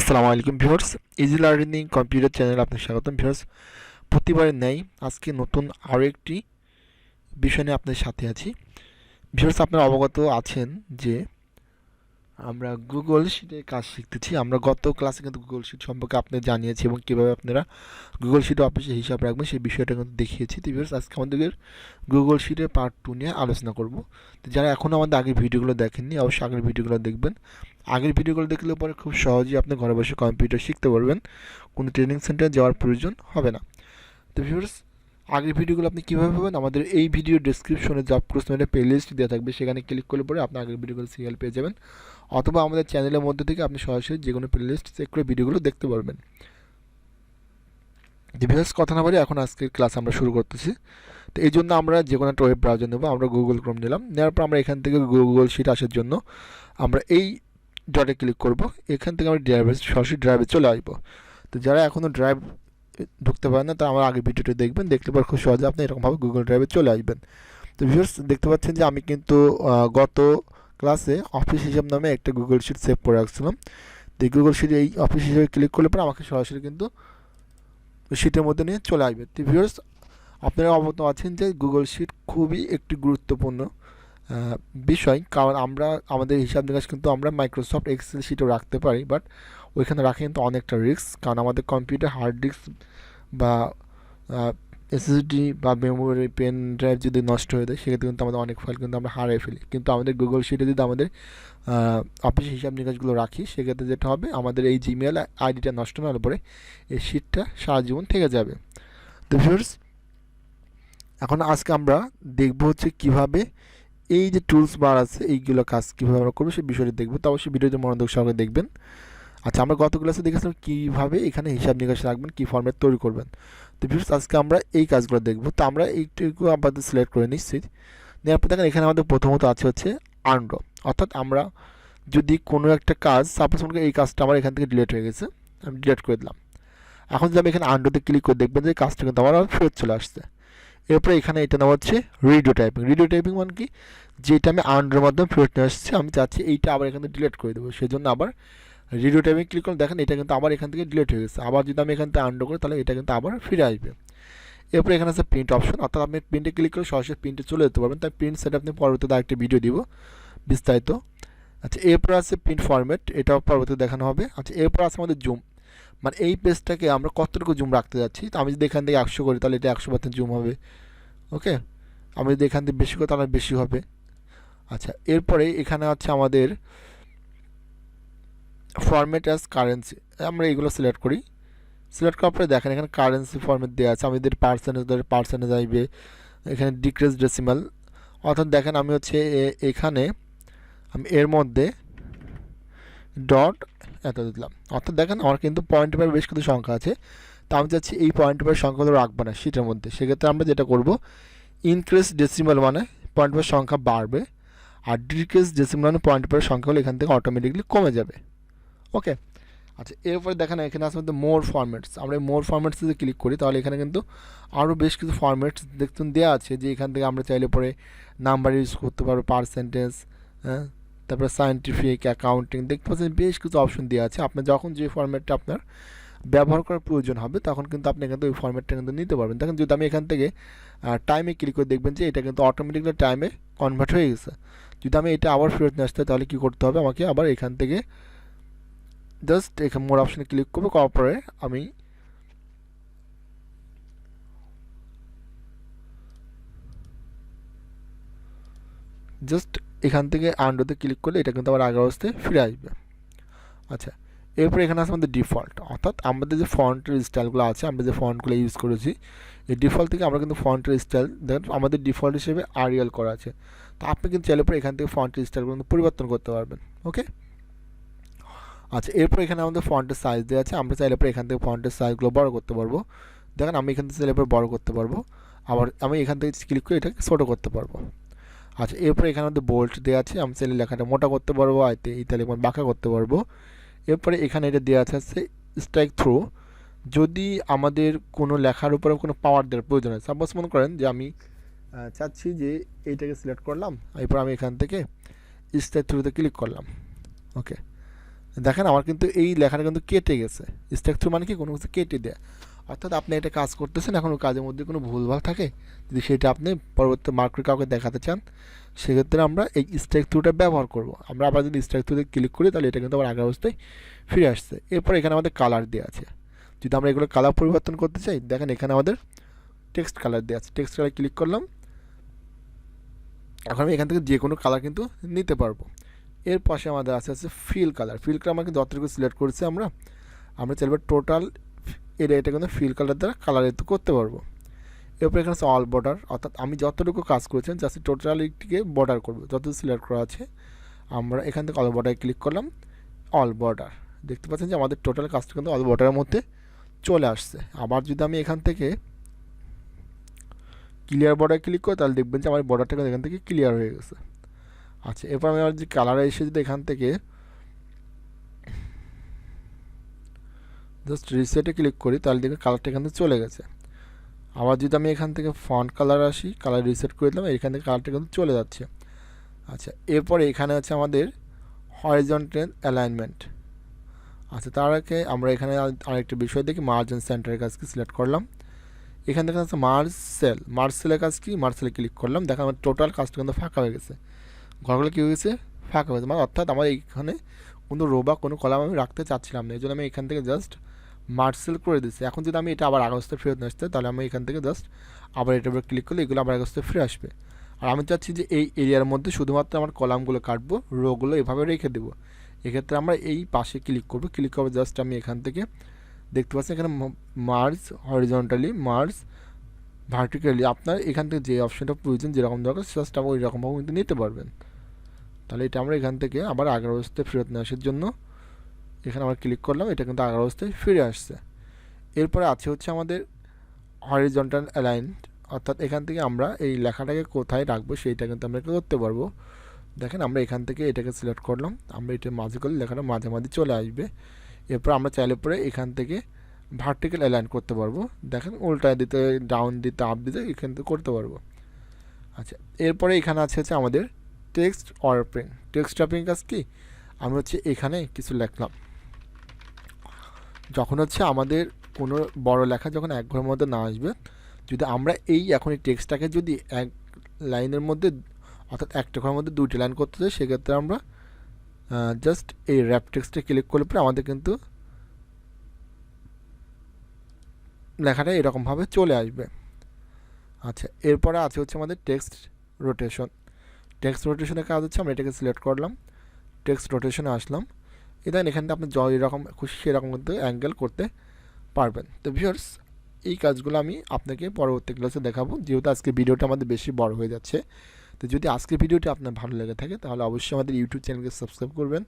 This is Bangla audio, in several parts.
আসসালামু আলাইকুম ভিউয়ার্স, ইজি লার্নিং কম্পিউটার চ্যানেলে আপনাকে স্বাগতম। ভিউয়ার্স, প্রতিবারের ন্যায় আজকে নতুন আরও একটি বিষয় নিয়ে আপনাদের সাথে আছি। ভিউয়ার্স, আপনারা অবগত আছেন যে আমরা গুগল শিটের কাজ শিখতেছি। আমরা গত ক্লাসে কিন্তু গুগল শিট সম্পর্কে আপনাদের জানিয়েছি এবং কীভাবে আপনারা গুগল শিটে অফিসে হিসাব রাখবেন সেই বিষয়টা কিন্তু দেখিয়েছি। তো ভিউয়ার্স, আজকে আমাদের গুগল শিটের পার্ট 2 নিয়ে আলোচনা করব। তো যারা এখনও আমাদের আগের ভিডিওগুলো দেখেননি, অবশ্যই আগের ভিডিওগুলো দেখবেন। আগের ভিডিওগুলো দেখলে পরে খুব সহজেই আপনি ঘরে বসে কম্পিউটার শিখতে পারবেন, কোনো ট্রেনিং সেন্টারে যাওয়ার প্রয়োজন হবে না। তো ভিউয়ার্স, আগের ভিডিওগুলো আপনি কীভাবে পাবেন? আমাদের এই ভিডিও ডেসক্রিপশনে জব কোর্সমেন্টের প্লেলিস্ট দেওয়া থাকবে, সেখানে ক্লিক করলে পরে আপনি আগের ভিডিওগুলো সিরিয়াল পেয়ে যাবেন, অথবা আমাদের চ্যানেলের মধ্যে থেকে আপনি সরাসরি যে কোনো প্লেলিস্ট চেক করে ভিডিওগুলো দেখতে পারবেন। ভিউয়ার্স, কথা না বলে এখন আজকের ক্লাস আমরা শুরু করতেছি। তো এই জন্য আমরা যে কোনো একটা ওয়েব ব্রাউজার নেব। আমরা গুগল ক্রোম নিলাম, নেওয়ার পর আমরা এখান থেকে গুগল শিট আসার জন্য আমরা এই ডটে ক্লিক করব। এখান থেকে আমরা ড্রাইভে সরাসরি ড্রাইভে চলে আসবো। তো যারা এখনও ড্রাইভ ঢুকতে পারেন না, তারা আমার আগের ভিডিওটি দেখবেন, দেখতে পারে খুব সহজে আপনি এরকমভাবে গুগল ড্রাইভে চলে আসবেন। তো ভিউয়ার্স, দেখতে পাচ্ছেন যে আমি কিন্তু গত ক্লাসে অফিস হিসাব নামে একটা গুগল শিট সেভ করে রাখছিলাম। তো এই গুগল শিটে এই অফিস হিসাবে ক্লিক করলে পরে আমাকে সরাসরি কিন্তু শিটের মধ্যে নিয়ে চলে আসবে। তো ভিউয়ার্স, আপনারা অবগত আছেন যে গুগল শিট খুবই একটি গুরুত্বপূর্ণ বিষয়, কারণ আমরা আমাদের হিসাব নিকাশ কিন্তু আমরা মাইক্রোসফট এক্সেল শিটও রাখতে পারি, বাট ওইখানে রাখা কিন্তু অনেকটা রিস্ক, কারণ আমাদের কম্পিউটার হার্ড ডিস্ক বা এসএসডি বা মেমোরি পেন ড্রাইভ যদি নষ্ট হয়ে যায়, সেক্ষেত্রে কিন্তু আমাদের অনেক ফাইল কিন্তু আমরা হারিয়ে ফেলি। কিন্তু আমাদের গুগল শিটে যদি আমাদের অফিস হিসাব নিকাশগুলো রাখি, সেক্ষেত্রে যেটা হবে, আমাদের এই জিমেল আইডিটা নষ্ট না হলে পরে এই শিটটা সারা জীবন থেকে যাবে। তো ভিউয়ার্স, এখন আজকে আমরা দেখব হচ্ছে কীভাবে এই যে টুলস বার আছে এইগুলো কাজ কীভাবে আমরা করবো সেই বিষয়টি দেখবো। তো অবশ্যই ভিডিওতে মনোযোগ সহকারে দেখবেন। আচ্ছা, আমরা গত ক্লাসে দেখেছিলাম কীভাবে এখানে হিসাব নিকাশ রাখবেন, কী ফর্ম্যাট তৈরি করবেন। তো ভিউয়ার্স, আজকে আমরা এই কাজগুলো দেখবো। তো আমরা এইটুকু আমাদের সিলেক্ট করে নিচ্ছি। নেওয়ার পর দেখেন এখানে আমাদের প্রথমত আছে হচ্ছে আনডো, অর্থাৎ আমরা যদি কোনো একটা কাজ, সাপোজ মনে করি এই কাজটা আমার এখান থেকে ডিলিট হয়ে গেছে, আমি ডিলিট করে দিলাম। এখন যদি আমি এখানে আনডোতে ক্লিক করে দেখবেন যে কাজটা কিন্তু আমার ফেরত চলে আসছে। এরপরে এখানে এটা নেওয়া হচ্ছে রিডিও টাইপিং। রিডিও টাইপিং মানে কি, যেটা আমি আন্ডারের মাধ্যমে ফেরত নিয়ে আসছি, আমি চাচ্ছি এইটা আবার এখান থেকে ডিলিট করে দেবো, সেই জন্য আবার রিডিও টাইপিং ক্লিক করলে দেখেন এটা কিন্তু আবার এখান থেকে ডিলিট হয়ে গেছে। আবার যদি আমি এখান থেকে আন্ডার করি, তাহলে এটা কিন্তু আবার ফিরে আসবে। এরপরে এখানে আছে প্রিন্ট অপশন, অর্থাৎ আপনি প্রিন্টে ক্লিক করে সরাসরি প্রিন্টে চলে যেতে পারবেন। তাই প্রিন্ট সেট আপনি পরবর্তীতে আরেকটা ভিডিও দিব বিস্তারিত। আচ্ছা, এরপর আছে প্রিন্ট ফরম্যাট, এটাও পরবর্তীতে দেখানো হবে। আচ্ছা, এরপর আছে আমাদের জুম, মানে এই পেজটাকে আমরা কতটুকু জুম রাখতে যাচ্ছি। তো আমি যদি এখান থেকে 100 করি, তাহলে এটা 100% জুম হবে। ওকে, আমি যদি এখান থেকে বেশি করি তাহলে বেশি হবে। আচ্ছা, এরপরে এখানে আছে আমাদের ফরম্যাট অ্যাজ কারেন্সি, আমরা এগুলো সিলেক্ট করি। সিলেক্ট করার পরে দেখেন এখানে কারেন্সি ফরম্যাট দেওয়া আছে। আমাদের পার্সেন্টেজ ধরে পার্সেন্টেজ আসবে, এখানে ডিক্রিজ ডেসিমাল, অর্থাৎ দেখেন আমি হচ্ছে এখানে আমি এর মধ্যে ডট এত দিলাম, অর্থাৎ দেখেন আমার কিন্তু পয়েন্ট পেপার বেশ কিছু সংখ্যা আছে। তো আমি চাচ্ছি এই পয়েন্ট পেপার সংখ্যাগুলো রাখবো না শিটের মধ্যে, সেক্ষেত্রে আমরা যেটা করব, ইনক্রিজ ডেসিমাল মানে পয়েন্ট পেপার সংখ্যা বাড়বে, আর ডিক্রিজ ডেসিমাল মানে পয়েন্ট পেপার সংখ্যাগুলো এখান থেকে অটোমেটিকলি কমে যাবে। ওকে, আচ্ছা, এরপরে দেখেন এখানে আছে আমাদের মোর ফরম্যাটস। আমরা এই মোর ফরম্যাটসে যদি ক্লিক করি, তাহলে এখানে কিন্তু আরও বেশ কিছু ফরম্যাটস দেখুন দেওয়া আছে, যে এখান থেকে আমরা চাইলে পরে নাম্বার ইউজ করতে পারবো, পার্সেন্টেজ, হ্যাঁ, তারপরে সায়েন্টিফিক, অ্যাকাউন্টিং, দেখতে পাচ্ছেন বেশ কিছু অপশন দেওয়া আছে। আপনার যখন যে ফরম্যাটটা আপনার ব্যবহার করার প্রয়োজন হবে, তখন কিন্তু আপনি এখান থেকে ওই ফরম্যাটটা কিন্তু নিতে পারবেন। দেখেন যদি আমি এখান থেকে টাইমে ক্লিক করে দেখবেন যে এটা কিন্তু অটোমেটিকলি টাইমে কনভার্ট হয়ে গেছে। যদি আমি এটা আবার ফেরত নিয়ে আসতে হয়, তাহলে কী করতে হবে, আমাকে আবার এখান থেকে জাস্ট এখানে মোর অপশানে ক্লিক করবো, করার পরে আমি জাস্ট এখান থেকে আন্ডোতে ক্লিক করলে এটা কিন্তু আবার আগের অবস্থায় ফিরে আসবে। আচ্ছা, এরপরে এখানে আছে আমাদের ডিফল্ট, অর্থাৎ আমাদের যে ফন্টের স্টাইলগুলো আছে, আমরা যে ফন্টগুলো ইউজ করেছি, এই ডিফল্ট থেকে আমরা কিন্তু ফন্টের স্টাইল দেখেন আমাদের ডিফল্ট হিসেবে আরিয়াল করা আছে। তো আপনি কিন্তু চাইলে পরে এখান থেকে ফন্টের স্টাইলগুলো পরিবর্তন করতে পারবেন। ওকে, আচ্ছা, এরপর এখানে আমাদের ফন্টের সাইজ দেওয়া আছে, আমরা চাইলে পরে এখান থেকে ফন্টের সাইজগুলো বড় করতে পারবো। দেখেন আমি এখান থেকে চাইলে পরে বড় করতে পারবো, আবার আমি এখান থেকে ক্লিক করে এটাকে ছোটো করতে পারবো। আচ্ছা, এরপর এখানে আমাদের বোল্ট দেওয়া আছে, আমি চাইলে লেখাটা মোটা করতে পারবো, আয়তে ইতালিক বাঁকা করতে পারবো। এরপরে এখানে এটা দেওয়া আছে স্ট্রাইক থ্রু, যদি আমাদের কোনো লেখার উপরে কোনো পাওয়ার দেওয়ার প্রয়োজন হয়। সাপোজ মনে করেন যে আমি চাচ্ছি যে এইটাকে সিলেক্ট করলাম, এরপর আমি এখান থেকে স্ট্রাইক থ্রুতে ক্লিক করলাম। ওকে, দেখেন আমার কিন্তু এই লেখাটা কিন্তু কেটে গেছে। স্ট্রাইক থ্রু মানে কি কোনো কিছু কেটে দেয়, অর্থাৎ আপনি একটা কাজ করতেছেন, এখন ওই কাজের মধ্যে কোনো ভুলভাল থাকে, যদি সেটা আপনি পরবর্তী মার্কেট কাউকে দেখাতে চান, সেক্ষেত্রে আমরা এই স্ট্রাইক থ্রুটা ব্যবহার করব। আমরা আবার যদি স্ট্রাইক থ্রুতে ক্লিক করি তাহলে এটা কিন্তু আবার আগের অবস্থায় ফিরে আসছে। এরপর এখানে আমাদের কালার দেওয়া আছে, যদি আমরা এগুলো কালার পরিবর্তন করতে চাই, দেখেন এখানে আমাদের টেক্সট কালার দেওয়া আছে, টেক্সট কালার ক্লিক করলাম, এখন আমি এখান থেকে যে কোনো কালার কিন্তু নিতে পারবো। এর পাশে আমাদের আছে ফিল কালার। ফিল কালার আমরা কিন্তু যতটুকু সিলেক্ট করেছি আমরা চাইলে টোটাল এটা কিন্তু ফিল কালার দ্বারা কালারিত করতে পারবো। এরপর এখানে আছে অল বর্ডার, অর্থাৎ আমি যতটুকু কাজ করেছি জাস্ট টোটালিটিকে বর্ডার করবো, যত সিলেক্ট করা আছে আমরা এখান থেকে অল বর্ডারে ক্লিক করলাম, অল বর্ডার। দেখতে পাচ্ছেন যে আমাদের টোটাল কাজটা কিন্তু অল বর্ডারের মধ্যে চলে আসছে। আবার যদি আমি এখান থেকে ক্লিয়ার বর্ডার ক্লিক করি তাহলে দেখবেন যে আমার বর্ডারটা কিন্তু এখান থেকে ক্লিয়ার হয়ে গেছে। আচ্ছা, এরপর আমি আমার যে কালারে এসে যদি এখান থেকে জাস্ট রিসেটে ক্লিক করি তাহলে দেখবেন কালারটা এখান থেকে চলে গেছে। আবার যদি আমি এখান থেকে ফন্ট কালার আসি, কালার রিসেট করে দিলাম, এখান থেকে কালারটা কিন্তু চলে যাচ্ছে। আচ্ছা, এরপরে এখানে আছে আমাদের হরিজন্টাল অ্যালাইনমেন্ট। আচ্ছা, তার আগে আমরা এখানে আরেকটা বিষয় দেখি, মার্জিন সেন্টারের কাজকে সিলেক্ট করলাম, এখান থেকে আছে মার্জ সেলের কাজ কি, মার্জ সেলে ক্লিক করলাম, দেখেন আমার টোটাল কাজটা কিন্তু ফাঁকা হয়ে গেছে, ঘরগুলো কী হয়ে গেছে, ফাঁকা হয়ে গেছে, মানে অর্থাৎ আমার এইখানে কোনো রো বা কোনো কলাম আমি রাখতে চাচ্ছিলাম না, এই জন্য আমি এখান থেকে জাস্ট মার্জ সেল করে দিচ্ছি। এখন যদি আমি এটা আবার আগস্টে ফেরত নিয়ে আসতে, তাহলে আমি এখান থেকে জাস্ট আবার এটার উপরে ক্লিক করলে এগুলো আবার আগস্টে ফিরে আসবে। আর আমি চাচ্ছি যে এই এরিয়ার মধ্যে শুধুমাত্র আমার কলামগুলো কাটবো, রোগুলো এভাবে রেখে দেবো। এক্ষেত্রে আমরা এই পাশে ক্লিক করবো, ক্লিক করবো জাস্ট আমি এখান থেকে দেখতে পাচ্ছি এখানে মার্জ হরিজন্টালি, মার্জ ভার্টিক্যালি, আপনার এখান থেকে যে অপশনটা প্রয়োজন যেরকম দরকার জাস্ট আবার ওই রকমভাবে কিন্তু নিতে পারবেন। তাহলে এটা আমরা এখান থেকে আবার আগের অবস্থায় ফেরত নিয়ে আসার জন্য এখানে আমরা ক্লিক করলাম, এটা কিন্তু আগের অবস্থায় ফিরে আসছে। এরপরে আছে হচ্ছে আমাদের হরিজন্টাল অ্যালাইন্ড, অর্থাৎ এখান থেকে আমরা এই লেখাটাকে কোথায় রাখবো সেইটা কিন্তু আমরা করতে পারবো। দেখেন আমরা এখান থেকে এটাকে সিলেক্ট করলাম, আমরা এটা মাঝে করলে লেখাটা মাঝে চলে আসবে। এরপর আমরা চাইলে পরে এখান থেকে ভার্টিক্যাল অ্যালাইন করতে পারবো, দেখেন উল্টায় দিতে, ডাউন দিতে, আপ দিতে এখান থেকে করতে পারবো। আচ্ছা, এরপরে এখানে আছে হচ্ছে আমাদের টেক্সট ওয়ার্পিং। টেক্সট ওয়ার্পিং কাজ কি, আমি হচ্ছে এখানে কিছু লিখলাম, যখন হচ্ছে আমাদের কোনো বড় লেখা যখন এক ঘরের মধ্যে না আসবে, যদি আমরা এখন এই টেক্সটটাকে যদি এক লাইনের মধ্যে, অর্থাৎ একটা ঘরের মধ্যে দুইটি লাইন করতে চাই, সেক্ষেত্রে আমরা জাস্ট এই র্যাপ টেক্সটে ক্লিক করলে পরে আমাদের কিন্তু লেখাটা এরকমভাবে চলে আসবে। আচ্ছা, এরপরে আছে হচ্ছে আমাদের টেক্সট রোটেশন। টেক্সট রোটেশনের কাজ হচ্ছে আমরা এটাকে সিলেক্ট করলাম, টেক্সট রোটেশনে আসলাম, এখান থেকে আপনি যেরকম খুশি সেরকম কিন্তু অ্যাঙ্গেল করতে পারবেন। তো ভিউয়ার্স, এই কাজগুলো আমি আপনাকে পরবর্তী ক্লাসে দেখাবো, যেহেতু আজকে ভিডিওটা আমাদের বেশি বড় হয়ে যাচ্ছে। তো যদি আজকের ভিডিওটি আপনার ভালো লেগে থাকে তাহলে অবশ্যই আমাদের ইউটিউব চ্যানেলকে সাবস্ক্রাইব করবেন,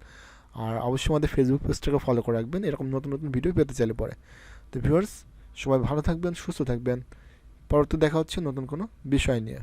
আর অবশ্যই আমাদের ফেসবুক পেজটাকে ফলো করে রাখবেন এরকম নতুন ভিডিও পেতে চাইলে পরে। তো ভিউয়ার্স, সবাই ভালো থাকবেন, সুস্থ থাকবেন, পরবর্তী দেখা হচ্ছে নতুন কোনো বিষয় নিয়ে।